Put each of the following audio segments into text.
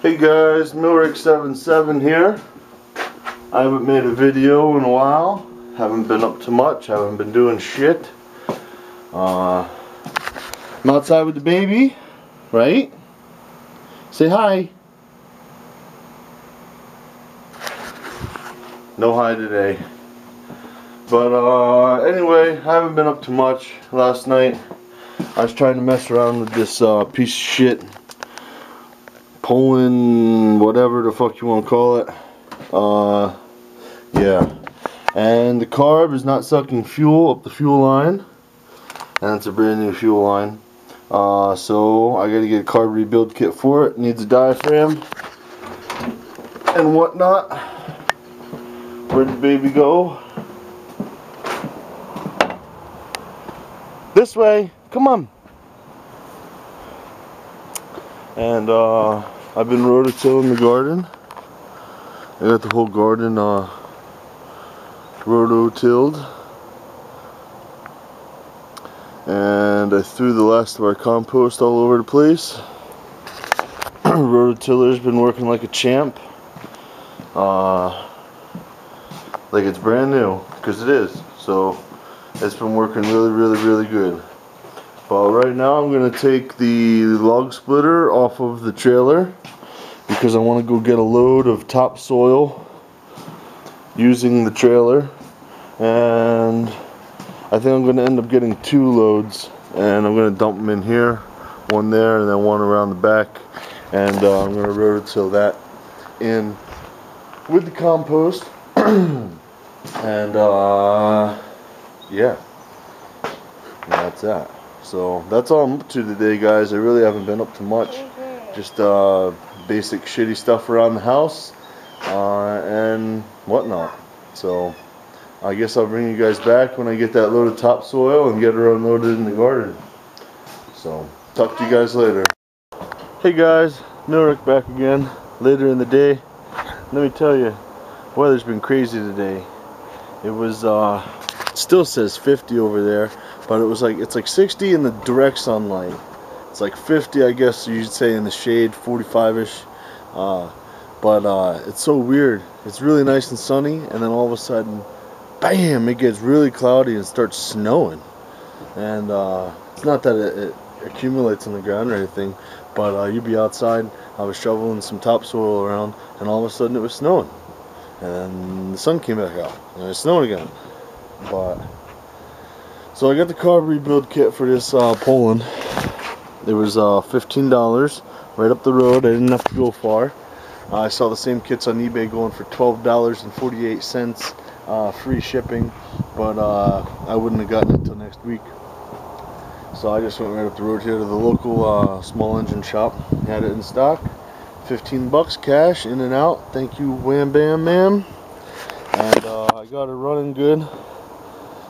Hey guys, Milrick77 here. I haven't made a video in a while. Haven't been up to much. Haven't been doing shit. I'm outside with the baby, right? Say hi. No hi today. But anyway, I haven't been up to much. Last night I was trying to mess around with this piece of shit Poland, whatever the fuck you want to call it. Yeah. And the carb is not sucking fuel up the fuel line. And it's a brand new fuel line. So I gotta get a carb rebuild kit for it. Needs a diaphragm and whatnot. Where'd the baby go? This way. Come on. And I've been rototilling the garden. I got the whole garden rototilled, and I threw the last of our compost all over the place. Rototiller's been working like a champ, like it's brand new, because it is. So it's been working really good. But right now I'm going to take the log splitter off of the trailer because I want to go get a load of topsoil using the trailer, and I think I'm going to end up getting 2 loads, and I'm going to dump them in here, one there and then one around the back, and I'm going to rototill that in with the compost. And yeah, that's that. So that's all I'm up to today, guys. I really haven't been up to much. Just basic shitty stuff around the house and whatnot. So I guess I'll bring you guys back when I get that load of topsoil and get her unloaded in the garden. So talk to you guys later. Hey guys, Milrick back again later in the day. Let me tell you, the weather's been crazy today. It was still says 50 over there, but it was like, it's like 60 in the direct sunlight. It's like 50, I guess you'd say, in the shade, 45ish. But it's so weird. It's really nice and sunny, and then all of a sudden, bam, it gets really cloudy and starts snowing. And it's not that it accumulates on the ground or anything, but you'd be outside. I was shoveling some topsoil around, and all of a sudden it was snowing. And then the sun came back out, and it's snowing again. But so I got the carb rebuild kit for this Poland. It was $15 right up the road. I didn't have to go far. I saw the same kits on eBay going for $12.48, free shipping, but I wouldn't have gotten it until next week. So I just went right up the road here to the local small engine shop. Had it in stock. 15 bucks cash, in and out. Thank you, wham bam ma'am. And I got her running good.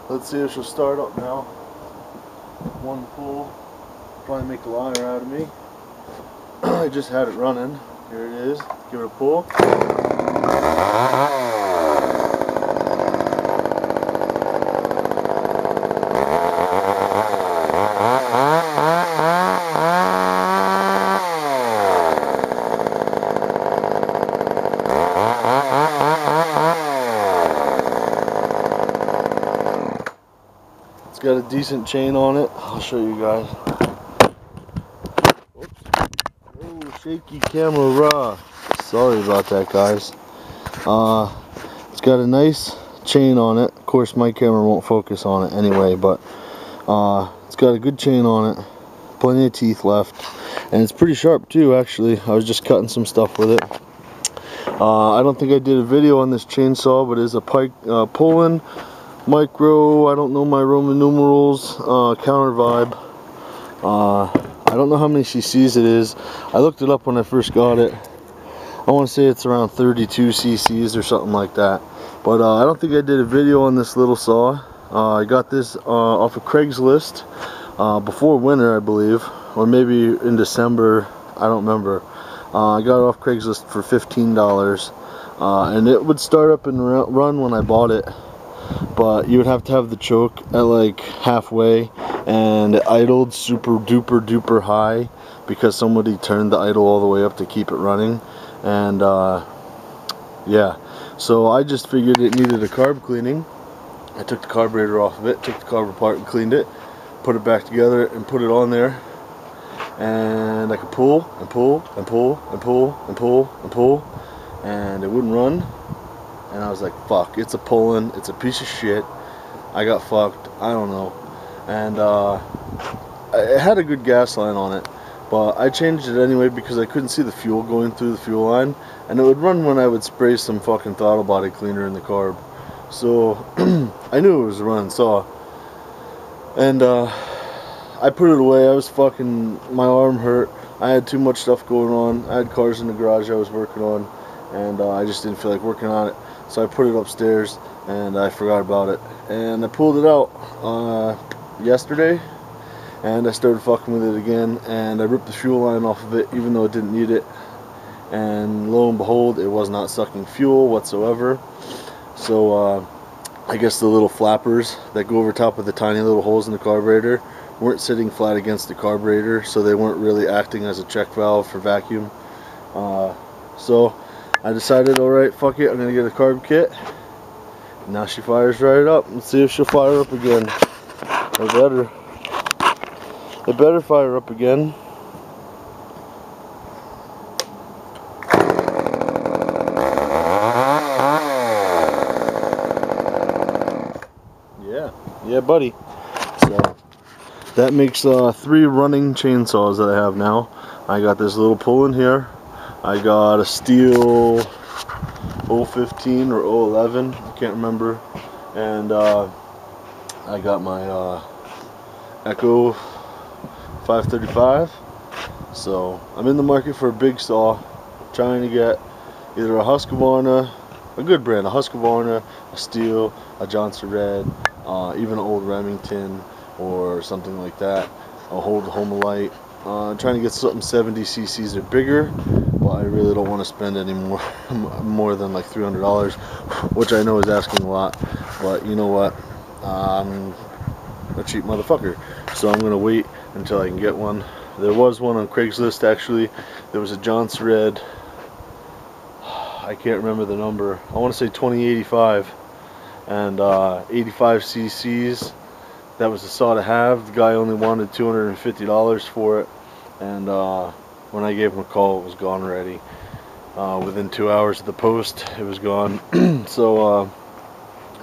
Let's see if she'll start up now. One pull, probably make a liar out of me. I just had it running. Here it is. Give it a pull. Got a decent chain on it. I'll show you guys. Oops. Oh, shaky camera. Sorry about that, guys. It's got a nice chain on it. Of course, my camera won't focus on it anyway, but it's got a good chain on it. Plenty of teeth left, and it's pretty sharp too. Actually, I was just cutting some stuff with it. I don't think I did a video on this chainsaw, but it's a Poland Micro, I don't know my Roman numerals, Counter Vibe. I don't know how many cc's it is. I looked it up when I first got it. I want to say it's around 32 cc's or something like that. But I don't think I did a video on this little saw. I got this off of Craigslist before winter, I believe, or maybe in December, I don't remember. I got it off Craigslist for $15, and it would start up and run when I bought it. But you would have to have the choke at like halfway, and it idled super duper duper high because somebody turned the idle all the way up to keep it running. And yeah, so I just figured it needed a carb cleaning. I took the carburetor off of it, took the carb apart and cleaned it, put it back together and put it on there, and I could pull and pull and pull and pull and pull and pull, and it wouldn't run. And I was like, fuck, it's a pulling, it's a piece of shit, I got fucked, I don't know. And it had a good gas line on it, but I changed it anyway because I couldn't see the fuel going through the fuel line, and it would run when I would spray some fucking throttle body cleaner in the carb. So I knew it was a running saw, and I put it away. I was fucking, my arm hurt, I had too much stuff going on, I had cars in the garage I was working on, and I just didn't feel like working on it. So I put it upstairs and I forgot about it, and I pulled it out yesterday, and I started fucking with it again, and I ripped the fuel line off of it even though it didn't need it, and lo and behold, it was not sucking fuel whatsoever. So I guess the little flappers that go over top of the tiny little holes in the carburetor weren't sitting flat against the carburetor, so they weren't really acting as a check valve for vacuum. So I decided, alright, fuck it, I'm gonna get a carb kit. Now she fires right up. Let's see if she'll fire up again. It better. It better fire up again. Yeah, buddy. So that makes 3 running chainsaws that I have now. I got this little pull in here. I got a Stihl 015 or 011, I can't remember, and I got my Echo 535. So I'm in the market for a big saw, trying to get either a Husqvarna, a good brand, a Husqvarna, a Stihl, a Johnson Red, even an old Remington or something like that, a Homelite. Trying to get something 70 cc's or bigger, but I really don't want to spend any more than like $300, which I know is asking a lot, but you know what, I'm a cheap motherfucker, so I'm gonna wait until I can get one. There was one on Craigslist actually. There was a Johnson Red, I can't remember the number, I want to say 2085, and 85 cc's. That was the saw to have. The guy only wanted $250 for it, and when I gave him a call, it was gone already. Within 2 hours of the post, it was gone. So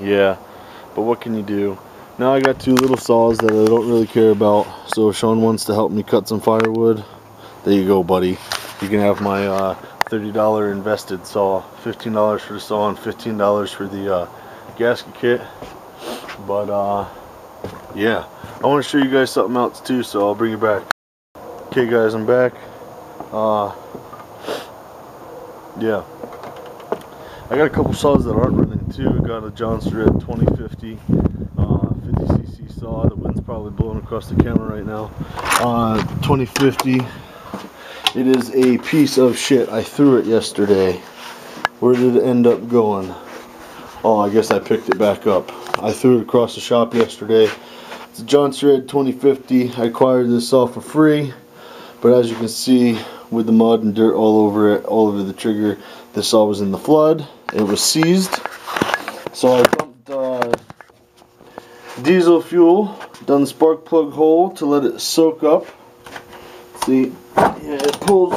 yeah, but what can you do? Now I got 2 little saws that I don't really care about, so if Sean wants to help me cut some firewood, there you go, buddy. You can have my $30 invested saw, $15 for the saw and $15 for the gasket kit. But yeah, I want to show you guys something else too, so I'll bring you back. Okay guys, I'm back. Yeah, I got a couple saws that aren't running too. I got a Johnson Red 2050 50cc saw. The wind's probably blowing across the camera right now. 2050. It is a piece of shit. I threw it yesterday. Where did it end up going? Oh, I guess I picked it back up. I threw it across the shop yesterday. It's a Johnson Red 2050. I acquired this saw for free, but as you can see, with the mud and dirt all over it, all over the trigger, this saw was in the flood. It was seized. So I dumped diesel fuel down the spark plug hole to let it soak up. See, yeah, it pulls,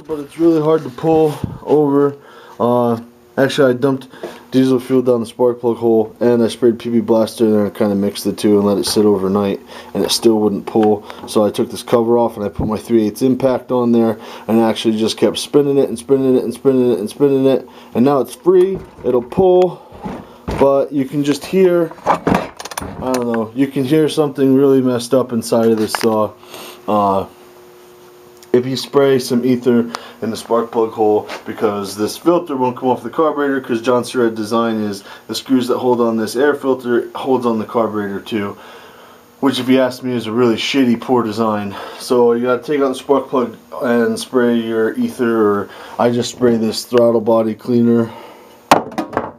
but it's really hard to pull over. Actually, I dumped diesel fuel down the spark plug hole, and I sprayed PB Blaster in there and kind of mixed the two and let it sit overnight, and it still wouldn't pull. So I took this cover off and I put my 3/8 impact on there, and I actually just kept spinning it and spinning it and spinning it and spinning it, and now it's free. It'll pull, but you can just hear, I don't know, you can hear something really messed up inside of this saw. If you spray some ether in the spark plug hole, because this filter won't come off the carburetor, because Johnson Red design is the screws that hold on this air filter holds on the carburetor too, which if you ask me is a really shitty, poor design. So you gotta take out the spark plug and spray your ether, or I just spray this throttle body cleaner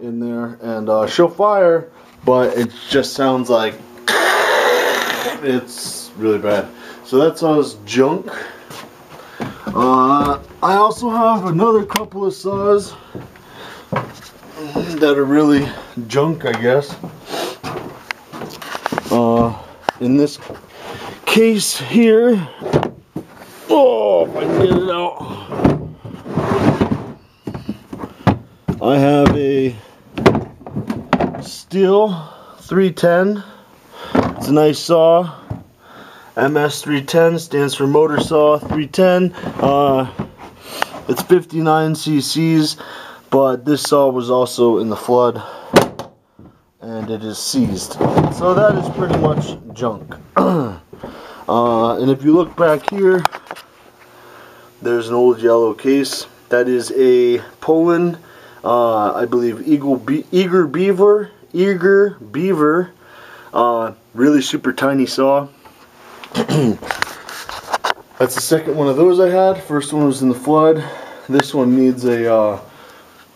in there, and she'll fire, but it just sounds like It's really bad. So that saw's junk. I also have another couple of saws that are really junk, I guess. In this case here, oh, if I can get it out, I have a Stihl 310. It's a nice saw. MS 310 stands for motor saw 310. It's 59 cc's, but this saw was also in the flood and it is seized. So that is pretty much junk. And if you look back here, there's an old yellow case. That is a Poland, I believe Eager Beaver, really super tiny saw. That's the second one of those I had. First one was in the flood. This one needs a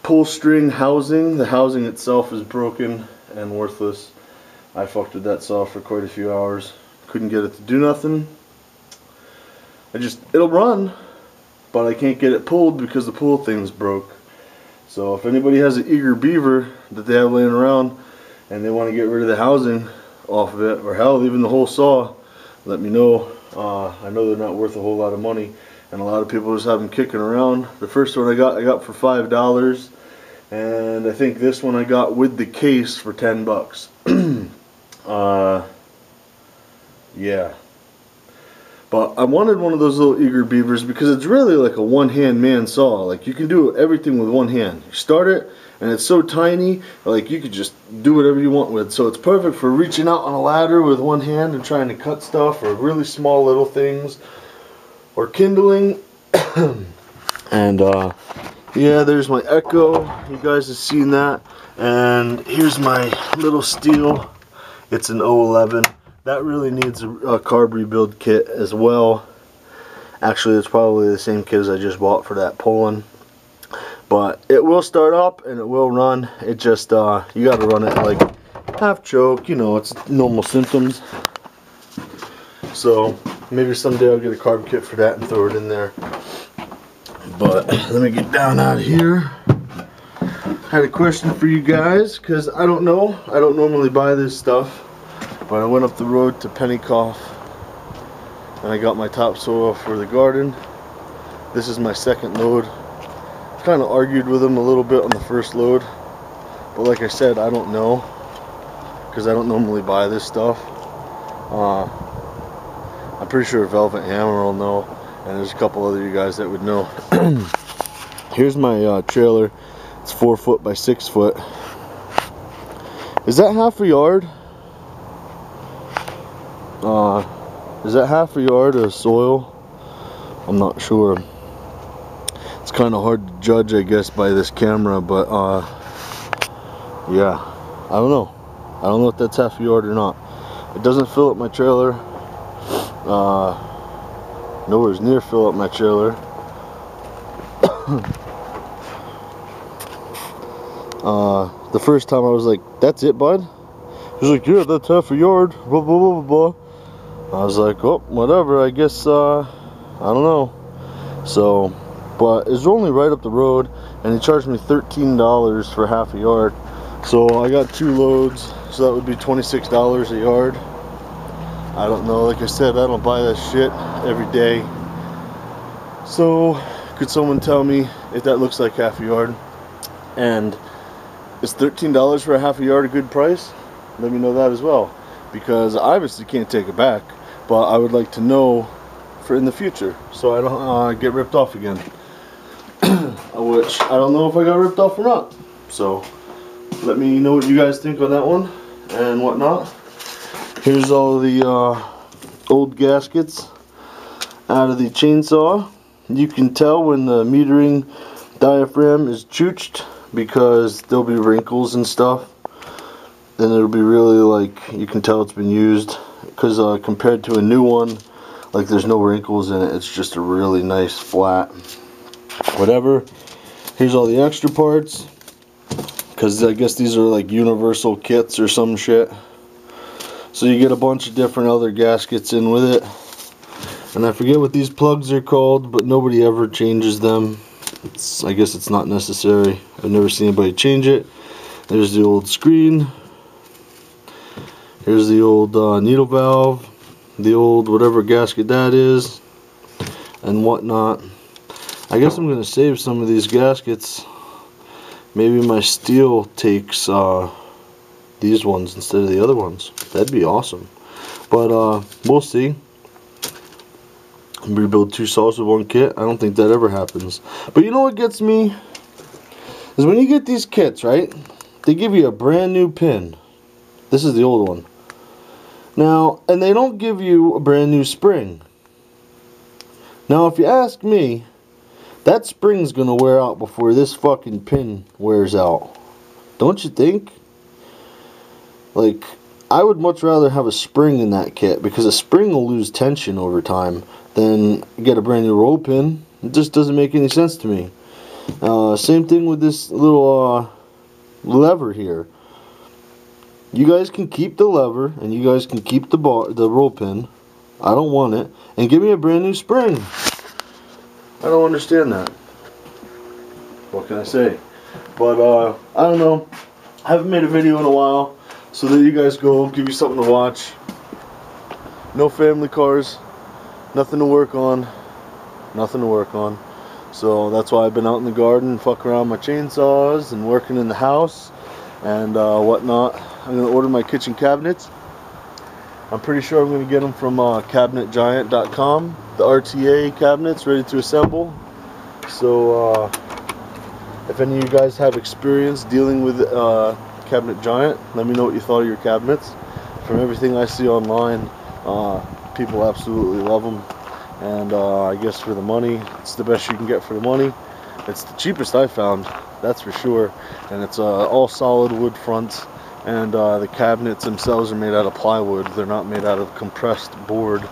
pull string housing. The housing itself is broken and worthless. I fucked with that saw for quite a few hours. Couldn't get it to do nothing. It'll run, but I can't get it pulled because the pull thing's broke. So if anybody has an Eager Beaver that they have laying around and they want to get rid of the housing off of it, or hell, even the whole saw, let me know. I know they're not worth a whole lot of money, and a lot of people just have them kicking around. The first one I got for $5, and I think this one I got with the case for $10. Yeah. But I wanted one of those little Eager Beavers because it's really like a one-hand man saw. Like, you can do everything with one hand. You start it, and it's so tiny, like you could just do whatever you want with. So it's perfect for reaching out on a ladder with one hand and trying to cut stuff, or really small little things, or kindling. And yeah, there's my Echo. You guys have seen that. And here's my little Stihl. It's an 011. That really needs a carb rebuild kit as well. Actually, it's probably the same kit as I just bought for that Poland. But it will start up and it will run. It just, you got to run it like half choke. You know, it's normal symptoms. So maybe someday I'll get a carb kit for that and throw it in there. But let me get down out of here. I had a question for you guys, because I don't know. I don't normally buy this stuff. But I went up the road to Pennycoff and I got my topsoil for the garden. This is my second load. Kind of argued with them a little bit on the first load, but like I said, I don't know, because I don't normally buy this stuff. I'm pretty sure Velvet Hammer will know, and there's a couple other you guys that would know. Here's my trailer. It's 4 foot by 6 foot. Is that half a yard? Is that half a yard of soil? I'm not sure. It's kind of hard to judge, I guess, by this camera, but yeah, I don't know. I don't know if that's half a yard or not. It doesn't fill up my trailer. Nowhere's near fill up my trailer. The first time I was like, "That's it, bud?" He's like, "Yeah, that's half a yard." Blah blah blah blah. I was like, "Oh, whatever. I guess I don't know." So, but it's only right up the road, and he charged me $13 for half a yard. So I got 2 loads, so that would be $26 a yard. I don't know. Like I said, I don't buy that shit every day. So, could someone tell me if that looks like half a yard? And is $13 for a half a yard a good price? Let me know that as well, because I obviously can't take it back, but I would like to know for in the future, so I don't get ripped off again. Which I don't know if I got ripped off or not. So let me know what you guys think on that one and whatnot. Here's all the old gaskets out of the chainsaw. You can tell when the metering diaphragm is chooched, because there'll be wrinkles and stuff. Then it'll be really, like, you can tell it's been used, because compared to a new one, like, there's no wrinkles in it. It's just a really nice flat whatever. Here's all the extra parts, because I guess these are like universal kits or some shit. So you get a bunch of different other gaskets in with it. And I forget what these plugs are called, but nobody ever changes them. I guess it's not necessary. I've never seen anybody change it. There's the old screen. Here's the old needle valve. The old whatever gasket that is. And whatnot. I guess I'm going to save some of these gaskets. Maybe my steel takes these ones instead of the other ones. That'd be awesome. But we'll see. Rebuild 2 saws with 1 kit. I don't think that ever happens. But you know what gets me? Is when you get these kits, right? They give you a brand new pin. This is the old one. Now, and they don't give you a brand new spring. Now, if you ask me, that spring's gonna wear out before this fucking pin wears out. Don't you think? Like, I would much rather have a spring in that kit, because a spring will lose tension over time than get a brand new roll pin. It just doesn't make any sense to me. Same thing with this little lever here. You guys can keep the lever, and you guys can keep the roll pin. I don't want it. And give me a brand new spring. I don't understand that. What can I say? But I don't know. I haven't made a video in a while, so there you guys go. Give you something to watch. No family cars. Nothing to work on. Nothing to work on. So that's why I've been out in the garden, fucking around my chainsaws and working in the house and whatnot. I'm going to order my kitchen cabinets. I'm pretty sure I'm going to get them from CabinetGiant.com. The RTA cabinets ready to assemble. So if any of you guys have experience dealing with Cabinet Giant, let me know what you thought of your cabinets. From everything I see online, people absolutely love them. And I guess for the money, it's the best you can get for the money. It's the cheapest I found, that's for sure. And it's all solid wood fronts. And the cabinets themselves are made out of plywood. They're not made out of compressed board.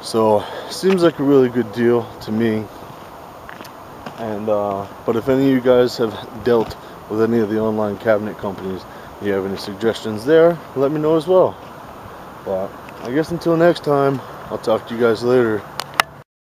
So, seems like a really good deal to me. And but if any of you guys have dealt with any of the online cabinet companies, you have any suggestions there, let me know as well. But I guess until next time, I'll talk to you guys later.